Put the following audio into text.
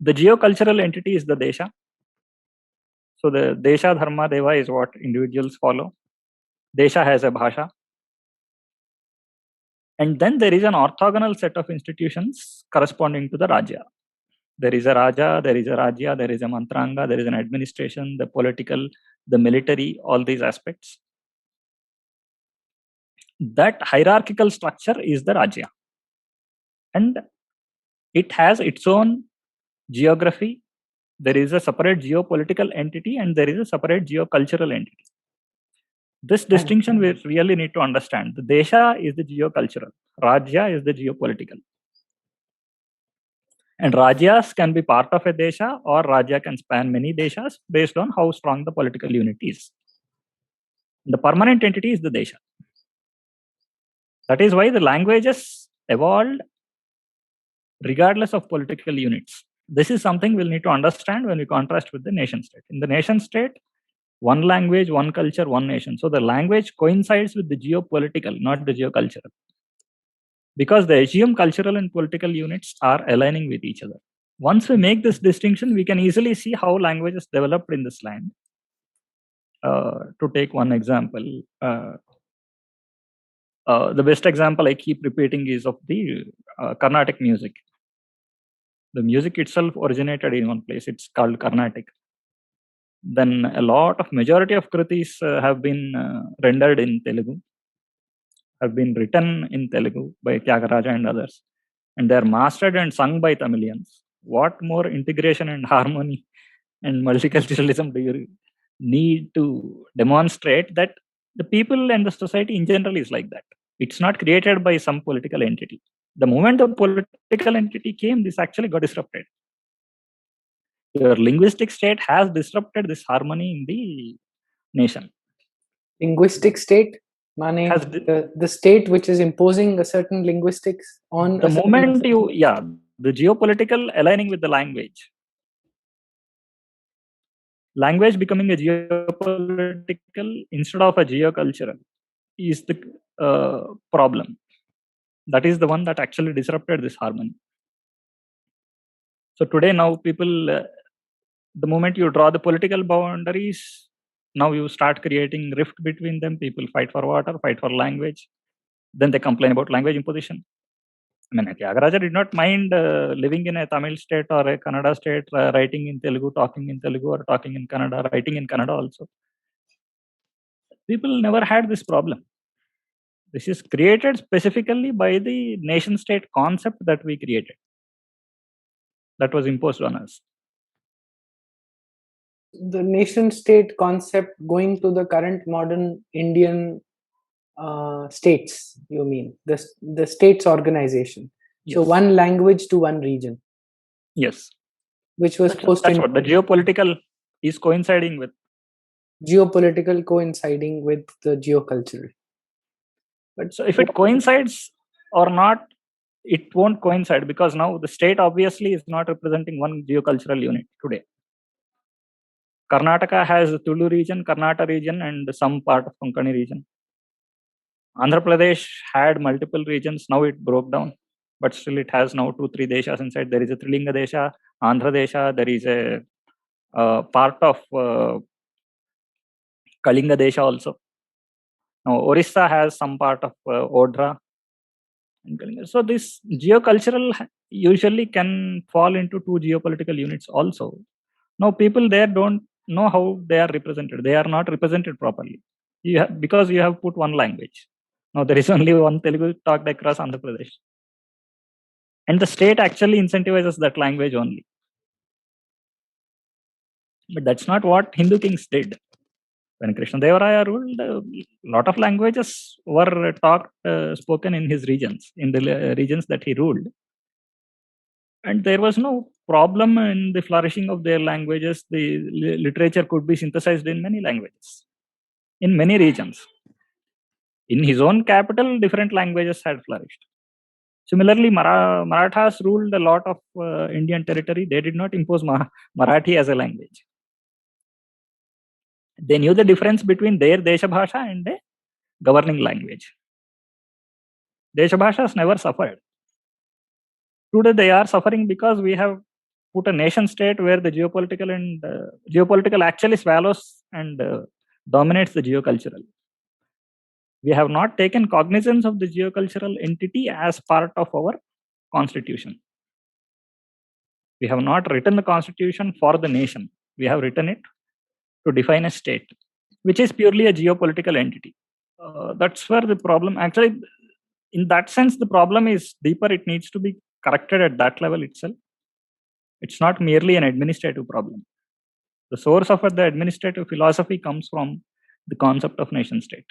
The geocultural entity is the Desha. So the Desha Dharma Deva is what individuals follow. Desha has a Bhasha. And then there is an orthogonal set of institutions corresponding to the Rajya. There is a Raja, there is a Rajya, there is a Mantranga, there is an administration, the political, the military, all these aspects. That hierarchical structure is the Rajya. And it has its own geography. There is a separate geopolitical entity and there is a separate geocultural entity. This distinction we really need to understand. The Desha is the geocultural, Rajya is the geopolitical. And Rajyas can be part of a Desha or Rajya can span many Deshas based on how strong the political unit is. The permanent entity is the Desha. That is why the languages evolved regardless of political units. This is something we'll need to understand when we contrast with the nation state. In the nation state, one language, one culture, one nation. So the language coincides with the geopolitical, not the geocultural. Because the geocultural and political units are aligning with each other. Once we make this distinction, we can easily see how languages developed in this land. To take one example, the best example I keep repeating is of the Carnatic music. The music itself originated in one place. It's called Carnatic. Then a lot of majority of kritis have been rendered in Telugu, have been written in Telugu by Tyagaraja and others. And they are mastered and sung by Tamilians. What more integration and harmony and multiculturalism do you need to demonstrate that the people and the society in general is like that? It's not created by some political entity. The moment the political entity came, this actually got disrupted. Your linguistic state has disrupted this harmony in the nation. Linguistic state? Mane, the state which is imposing a certain linguistics on the moment you, the geopolitical aligning with the language. Language becoming a geopolitical instead of a geocultural is the problem. That is the one that actually disrupted this harmony. So today now people, the moment you draw the political boundaries, now you start creating rift between them. People fight for water, fight for language. Then they complain about language imposition. I mean, Tyagaraja did not mind living in a Tamil state or a Kannada state, writing in Telugu, talking in Telugu, or talking in Kannada, writing in Kannada also. People never had this problem. This is created specifically by the nation state concept that we created, that was imposed on us. The nation state concept going to the current modern Indian states, you mean? The states organization. Yes. So one language to one region. Yes. Which was that's what the geopolitical is coinciding with. Geopolitical coinciding with the geocultural. But so if it coincides or not, it won't coincide because now the state obviously is not representing one geocultural unit today. Karnataka has the Tulu region, Karnataka region, and some part of Konkani region. Andhra Pradesh had multiple regions. Now it broke down, but still it has now 2-3 deshas inside. There is a Trilinga Desha, Andhra Desha. There is a part of Kalinga Desha also. Now Orissa has some part of Odra. So this geocultural usually can fall into 2 geopolitical units also. Now people there don't know how they are represented. They are not represented properly. Because you have put one language. Now there is only one Telugu talked across Andhra Pradesh. And the state actually incentivizes that language only. But that's not what Hindu kings did. When Krishnadeva ruled, a lot of languages were spoken in his regions, in the regions that he ruled. And there was no problem in the flourishing of their languages. The literature could be synthesized in many languages, in many regions. In his own capital, different languages had flourished. Similarly, Marathas ruled a lot of Indian territory. They did not impose Marathi as a language. They knew the difference between their Desha Bhasha and a governing language. Desha Bhashas never suffered. Today they are suffering because we have put a nation state where the geopolitical actually swallows and dominates the geocultural. We have not taken cognizance of the geocultural entity as part of our constitution. We have not written the constitution for the nation. We have written it to define a state, which is purely a geopolitical entity. That's where the problem, actually, in that sense, the problem is deeper. It needs to be corrected at that level itself. It's not merely an administrative problem. The source of the administrative philosophy comes from the concept of nation state.